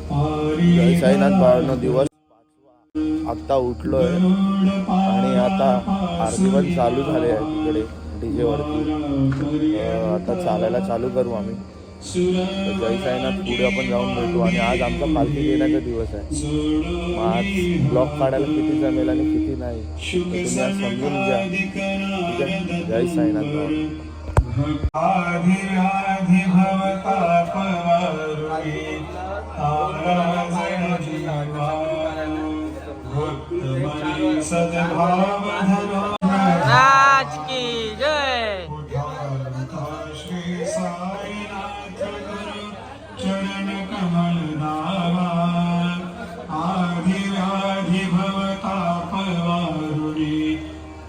जय साईनाथ भावांनो, दिवस आत्ता उठलोय आणि आता आरती पण चालू झाले आहे तिकडे डीजे वरती. आता चालायला चालू करू आम्ही. जय साईनाथ पुढे आपण जाऊन भेटू. आणि आज आमचा पालखी घेण्याचा दिवस आहे. मग आज ब्लॉग काढायला किती जमेल आणि किती नाही तर तुम्ही आज समजून घ्या, ठीक आहे. जय साईनाथ भावांनो. राज की जय. चरण कमल नावा आधी व्याधी भवताप वारुणी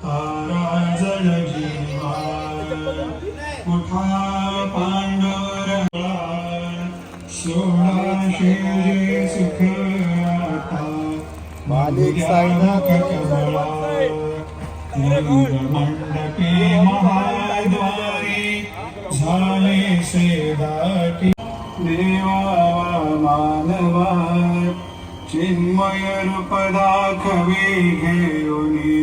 तारा जळ जीवा उठा पांडवर सोळा शेरे सुख आता मालिक साईनाथ मंडपे महाद्वारी झाले से दाटी देवा मानवा चिन्मय रूप दाखवे घेऊनी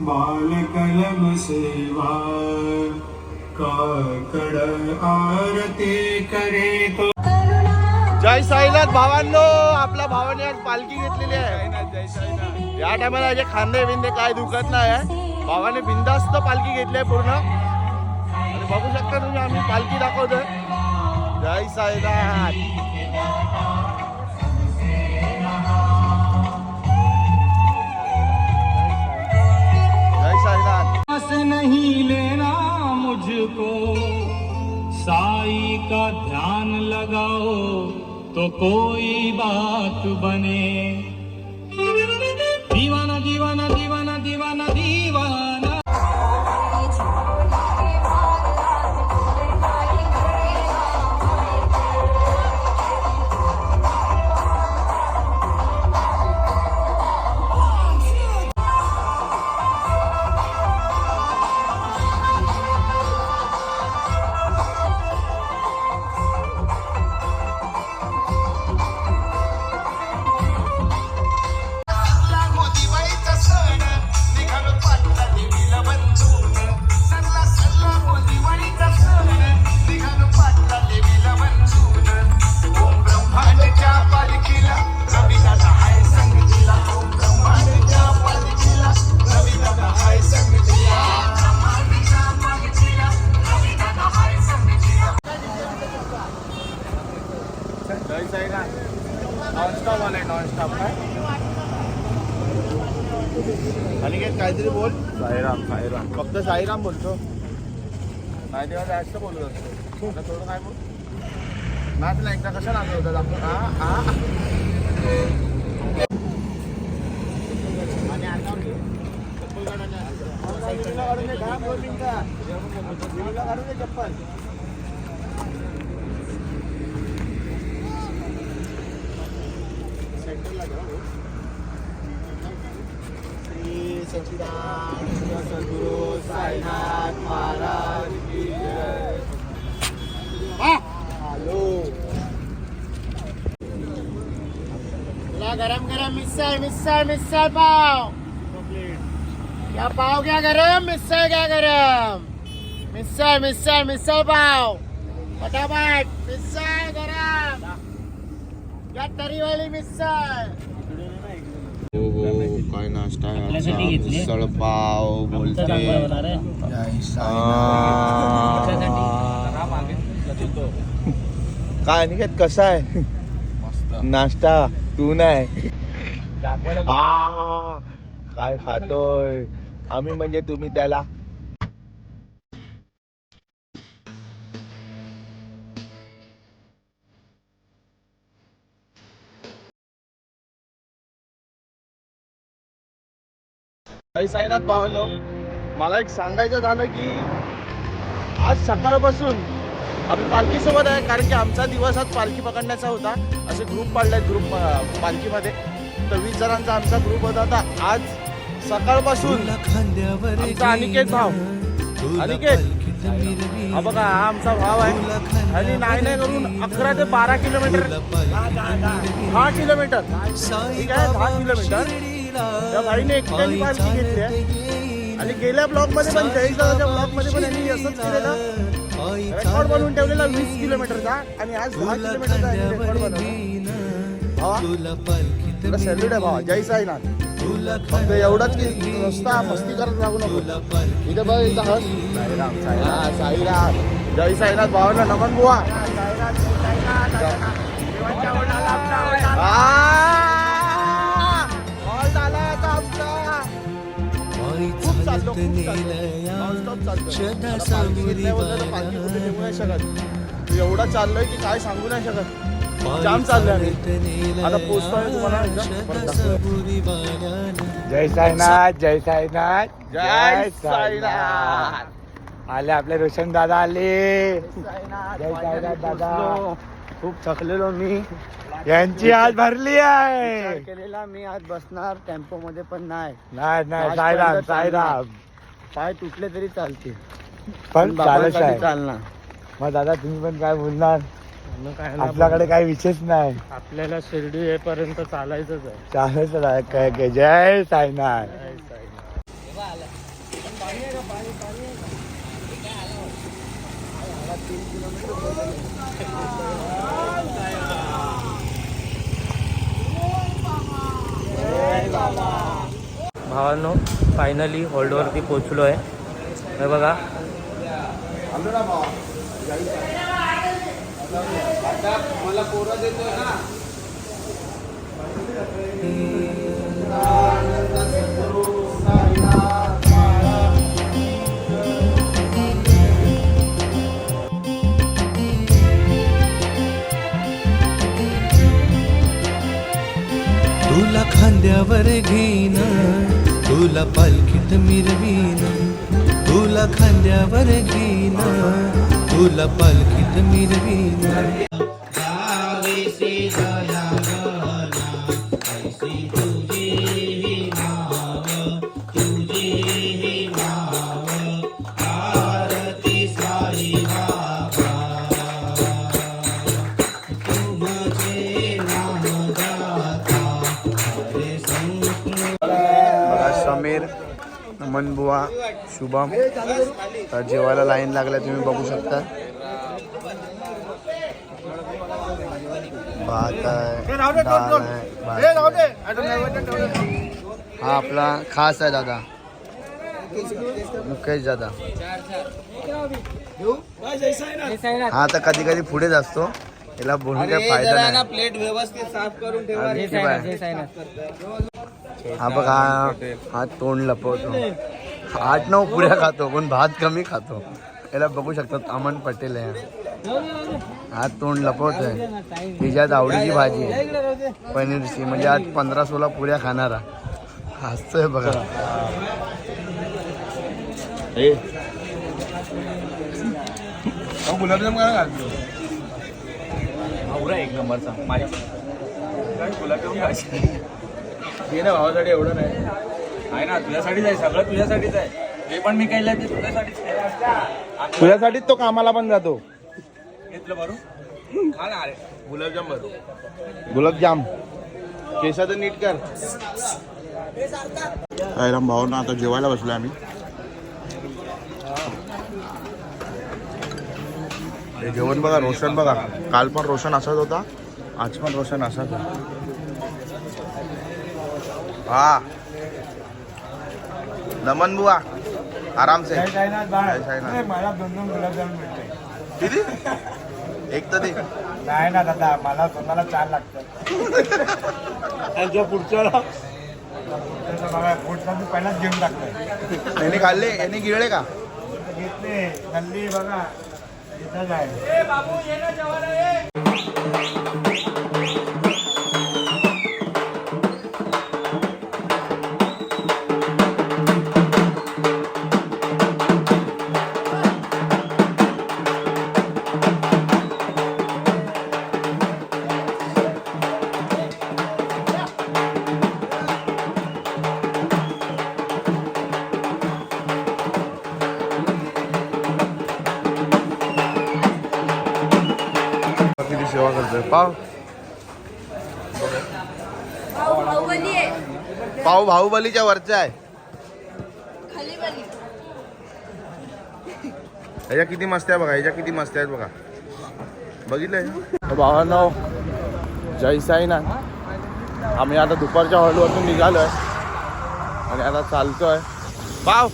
बालकलम सेवा काकड आरती करे तो. जय साईनाथ भावांनो, आपल्या भावाने आज पालखी घेतलेली आहे. या टायमाला जे खांदे बिंदे काय दुखत नाही. भावाने बिंदास्त पालखी घेतली आहे पूर्ण. आणि बघू शकता तुम्ही, आम्ही पालखी दाखवतोय. जय साईनाथ. जय साईनाथ. से नहीं लेना मुझको साई का ध्यान लगाओ तो कोई बात बने. दीवाना दीवाना दीवाना दीवाना दीवाना. जय साईनाथ. नॉनस्टॉप आलाय, नॉनस्टॉप. काय आणि काय काहीतरी बोल. साईराम साईराम, फक्त साईराम बोलतो. नाही तेव्हा जास्त बोलत असतो. आता थोडं काय बोल. नाच ना एकदा. कशा नाचत होतात आपण. आणि अंगावर घे. चप्पल काढून दे. घाम 2 मिनिटं काढून दे चप्पल. श्री सच्चिदानंद सद्गुरु साईनाथ महाराज की जय. हॅलो. तुला गरम गरम मिसळ मिसळ मिसळ पाव. क्या पाव क्या गरम, मिसळ क्या गरम. मिसळ मिसळ मिसळ पाव फटाफट. मिसळ गरम या तरीवाली मिसळ. काय नाश्ता आहे. मिसळ पाव बोलते. काय निकेत कसा आहे नाश्ता. तू नाही काय खातोय आम्ही म्हणजे तुम्ही त्याला. जय साईनाथ भावांनो, मला एक सांगायचं झालं की आज सकाळपासून आम्ही पालखीसोबत आहे. कारण की आमचा दिवस आज पालखी पकडण्याचा होता. असे ग्रुप पाडलाय ग्रुप पालखीमध्ये. तर 20 जणांचा आमचा ग्रुप होता. आता आज सकाळपासून आमचा अनिकेत भाव, अनिकेत हा बघा, हा आमचा भाव आहे. आणि नाही करून 11 ते 12 किलोमीटर 10 किलोमीटर ठीक आहे, 10 किलोमीटर त्या बाईने एकट्याने पालखी घेतली आहे. आणि गेल्या ब्लॉक मध्ये पण 40,000च्या ब्लॉक मध्ये पण यांनी असंच केलेलं, रेकॉर्ड बनवून ठेवलेला 20 किलोमीटरचा आणि आज 10 किलोमीटरचा रेकॉर्ड बनवला. भावा सॅल्यूट आहे भावा, जय साईनाथ. फक्त एवढंच की नुसता मस्ती करत राहू नको. इथे बघ इथं हस. साईनाथ साईनाथ जय साईनाथ भावांना नमन बुवा. खूप चालतो, खूप चालतो. एवढा चाललोय की काय सांगू नाही शकत. जाम चाललोय आम्ही. आता पोहोचतोय तुम्हाला जय साईनाथ, जय साईनाथ, जय साईनाथ. आले आपले रोशन दादा आले. जय साईनाथ दादा. खूप थकलेलो मी. यांची आज भरली आहे. विचार केलेला मी आज बसणार टेम्पो मध्ये पण नाही. नाही साईराम साईराम. पाय तुटले तरी चालते पण चालत आहे. चालणार. मग दादा तुम्ही पण काय बोलणार? आपल्याकडे काही विशेष नाही. आपल्याला शिर्डी येईपर्यंत चालायचंच आहे. चालायचं आहे. काय जय साईनाथ. भावांनो फायनली होल्डवरती पोचलो आहे. हे बघा मला पोरं देतोय ना. तुला खांद्यावर घेईन, तुला पालखीत मिरवीन. तुला खांद्यावर घेईन, तुला पालखीत मिरवीन. समीर, नमन बुवा, शुभम. तर जेवायला लाईन लागल्या तुम्ही बघू शकता. भात आहे, डाळ आहे, हा आपला खास आहे दादा, मुकेश दादा. हा तर कधी कधी पुढेच असतो. याला बोलून काही फायदा नाही. प्लेट व्यवस्थित साफ करून ठेवा. हा बघा, हा तोंड लपवतो. 8-9 पुऱ्या खातो पण भात कमी खातो. याला बघू शकतात. अमन पटेल आहे. हा तोंड लपवतोय. तिच्यात आवडीची भाजी आहे पनीरची. म्हणजे आज 15-16 पुऱ्या खाणारा हसतोय बघा. गुलाबजाम काय घालतो? एक नंबरचा गुलाबजाम घे ना भावासाठी. एवढं नाही आहे ना, तुझ्यासाठीच आहे सगळं, तुझ्यासाठीच आहे. हे पण मी केलं ते तुझ्यासाठीच आहे. तुझ्यासाठीच तो कामाला पण जातो. घेतलं भरू खा ना. अरे गुलाबजाम भरू. गुलाबजाम केसाचं नीट कर. राम भावना आता जेवायला बसलो आम्ही. हे जेवण बघा, रोशन बघा. काल पण रोशन असाच होता, आज पण रोशन असाच. हा नमन बुवा आराम से. मला 2-2 गुलाबजाम मिळते. किती? एक तर दे. नाही ना दादा, मला स्वतःला 4 लागतं. त्यांच्या पुढच्याला बघा पोटचा तू पहिलाच घेऊन टाकलाय. याने खाल्ले, याने गिळले का? घेतले गल्ली बघा इथंच आहे. किती सेवा करतोय पाव. भाऊ बाहुबलीच्या वरचा आहे. ह्याच्या किती मस्त आहे बघा, ह्याच्या किती मस्त आहेत बघा. बघितलंय भावांनो, जय साईनाथ. आम्ही आता दुपारच्या हॉलवरतून निघालोय आणि आता चालतोय पाव.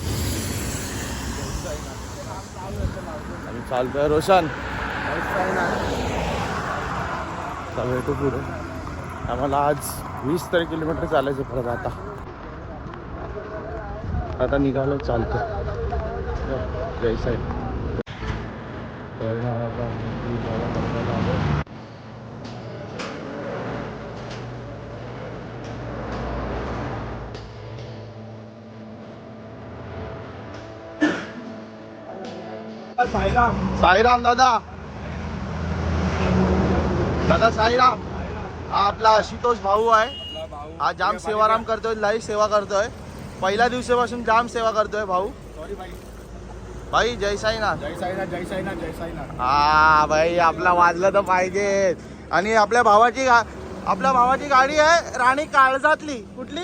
आम्ही चालतोय रोशन. भेटू पुढे. आम्हाला आज 20 तरी किलोमीटर चालायचं परत. आता निघालो, चालतो. जय साई. साईराम दादा. दादा साईराम. हा आपला आशुतोष भाऊ आहे. हा जाम सेवाराम करतोय, लई सेवा करतोय. पहिल्या दिवसापासून जाम सेवा करतोय भाऊ. भाई जय साईनाथ. जय साईनाथ, जय साईनाथ, जय साईनाथ. हा भाई, आपला वाजलं तर पाहिजे. आणि आपल्या भावाची गाडी आहे राणी काळजातली. कुठली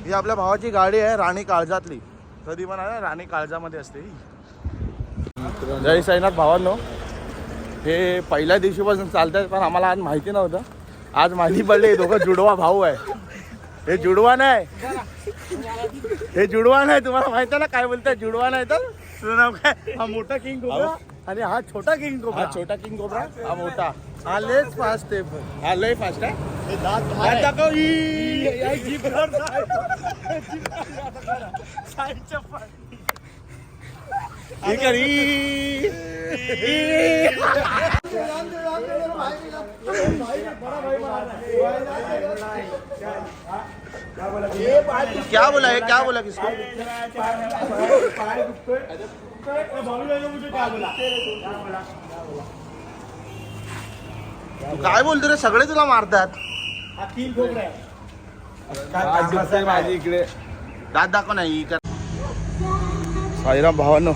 ही? आपल्या भावाची गाडी आहे राणी काळजातली. कधी म्हणा ना, राणी काळजामध्ये असते. जय साईनाथ भावांनो. हे पहिल्या दिवशीपासून चालतात, पण आम्हाला आज माहिती नव्हतं. आज माहिती पडले दोघं जुडवा भाऊ आहे. हे जुडवा नाही, हे जुडवा नाही. तुम्हाला माहिती आहे ना काय बोलताय? जुडवा नाही तर तुझं नाव काय? हा मोठा किंग कोब्रा आणि हा छोटा किंग कोब्रा. हा छोटा किंग कोब्रा, हा मोठा. हा लेच फास्ट आहे. हा लय फास्ट आहे. हे दात दाखव. क्या बोला है? क्या बोला किसको? तू काय बोलतो रे? सगळे तुला मारतात. माझी इकडे दात दाखव नाही. साईराम भावांनो,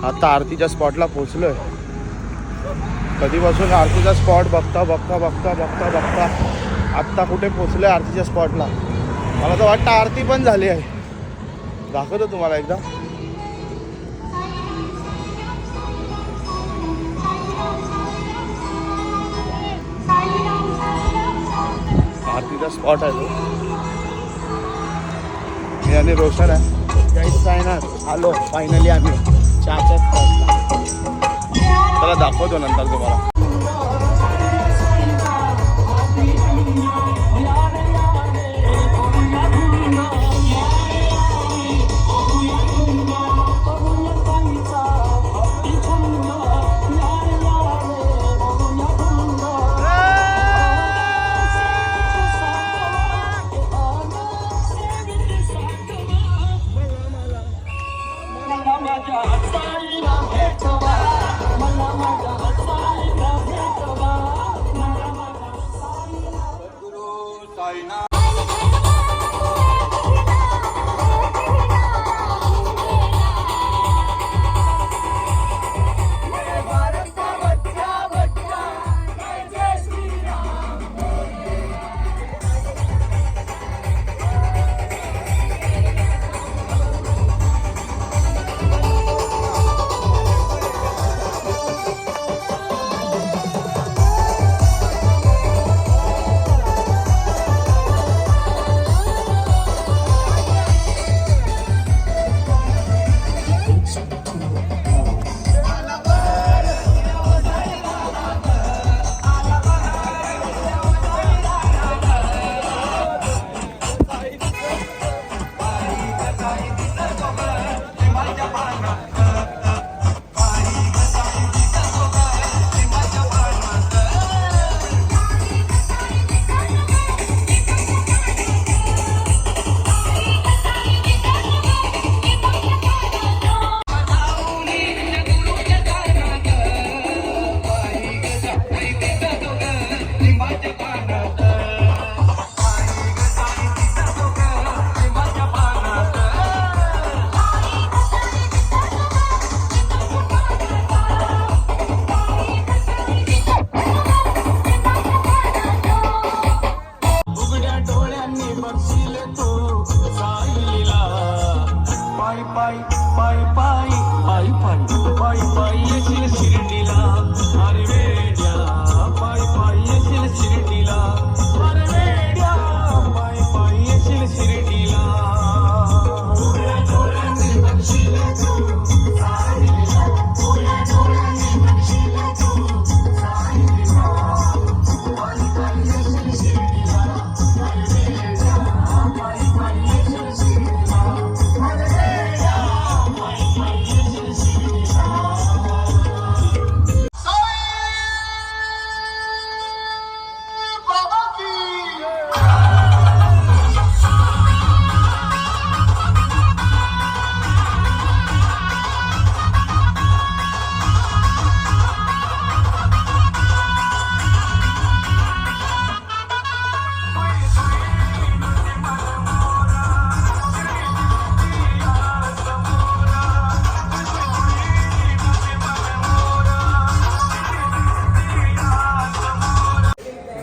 आता आरतीच्या स्पॉटला पोहोचलोय. कधीपासून आरतीचा स्पॉट बघता आत्ता कुठे पोहोचलोय आरतीच्या स्पॉटला. मला तर वाटतं आरती पण झाली आहे. दाखवतो तुम्हाला एकदा. आरतीचा स्पॉट आहे तो. मी आणि रोशन आहे. जय साईनाथ. आलो फायनली आम्ही चहाच्या स्पॉटला. त्याला दाखवतो नंतर तुम्हाला. मला माझ्या साईला भेटवा, मला माझ्या साईला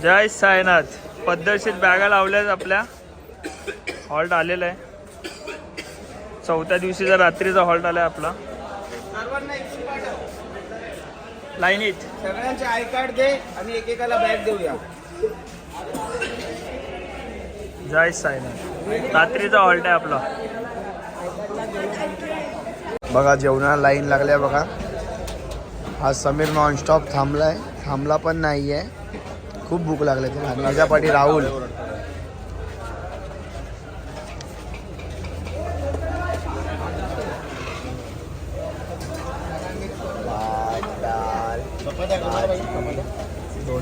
जय साईनाथ. पद्धतशीर बॅगा लावल्यात आपल्या. हॉल्ट आलेला आहे. 4थ्या दिवशीचा रात्रीचा हॉल्ट आलाय आपला. लाईनीत सगळ्यांचे आय कार्ड दे आणि एकेकाला बॅग देऊया. जय साईनाथ. रात्रीचा हॉल्ट आहे आपला. बघा जेवणाला लाईन लागल्या बघा. हा समीर नॉनस्टॉप थांबला पण नाही आहे. खूप भूक लागली त्याला. आणि माझ्या पाठी राहुल.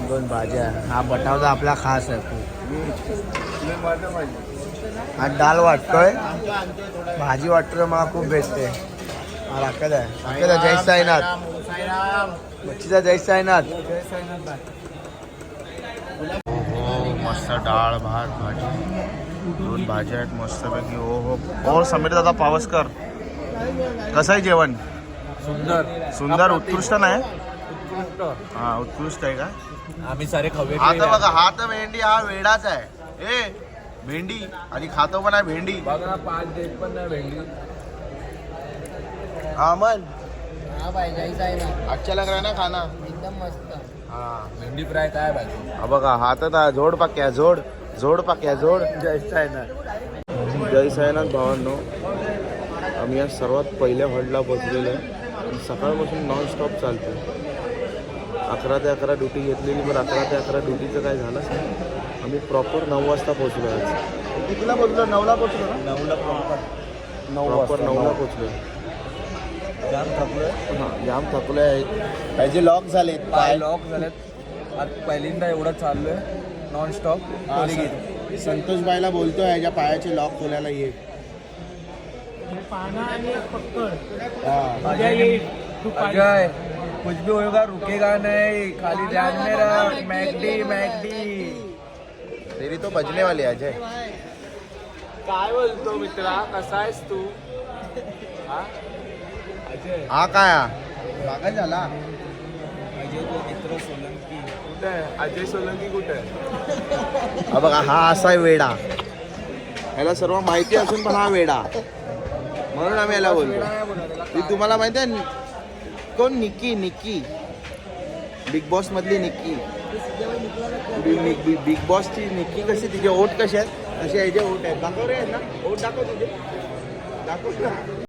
दोन भाज्या. हा बटावदा आपला खास आहे खूप. हा डाल वाटतोय. भाजी वाटतोय मला खूप बेस्ट आहे. हा राखत आहे. जय साईनाथ. मच्छीचा जय साईनाथ. हो मस्त डाळ भात भाजी. 2 भाज्या आहेत मस्तपैकी. हो समीर दादा पावसकर. कसं आहे जेवण? सुंदर उत्कृष्ट नाही. हा उत्कृष्ट आहे का? आम्ही सारे खवे. आता बघा हा तर भेंडी हा वेडाच आहे. ए भेंडी आणि खातो पण आहे भेंडी. बघा 5 देत पण नाही भेंडी. हा मन हा भाई जय साईनाथ. अच्छा लग रहा है ना खाना. एकदम मस्त. हा भेंडी फ्राय काय भाजी. हा बघा हा तर जोड पाक्या जोड पाक्या जोड. जय साईनाथ. जय साईनाथ भावांनो. आम्ही या सर्वात पहिल्या हॉल्टला पोहोचलेलो आहे. सकाळपासून नॉनस्टॉप चालतो. 11 ते 11 ड्युटी घेतलेली. पण 11 ते 11 ड्युटीचं काय झालंच नाही. आम्ही प्रॉपर 9 वाजता पोहोचलो आज. कितीला पोहोचलो? 9ला पोहोचलो ना. 9ला प्रॉपर 9ला पोहोचलो. जाम थकलोय. हां जाम थकलोय. पाहिजे लॉक झालेत. पाय लॉक झालेत. आज पहिल्यांदा एवढं चाललोय नॉनस्टॉप. संतोष बाईला बोलतोय याच्या पायाचे लॉक खोलायला ये. अजय कुछ भी होगा रुकेगा नहीं. खाली ध्यान में रख. मॅकडी. तेरी तो बजने वाली है अजय. काय बोलतो मित्रा? कसा आहेस तू? हा काय बागा झाला. कुठे आहे अजय सोलंकी? कुठे आहे? हा बघा हा असा आहे वेडा. याला सर्व माहिती असून पण हा वेडा. म्हणून आम्ही याला बोलतो. ती तुम्हाला माहिती आहे कोण? निक्की बिग बॉस मधली निक्की. बिग बॉसची निक्की कशी तिचे ओठ कसे आहेत तसे याचे ओठ आहेत. दाखव रे ना ओठ. दाखव तुझे. दाखव.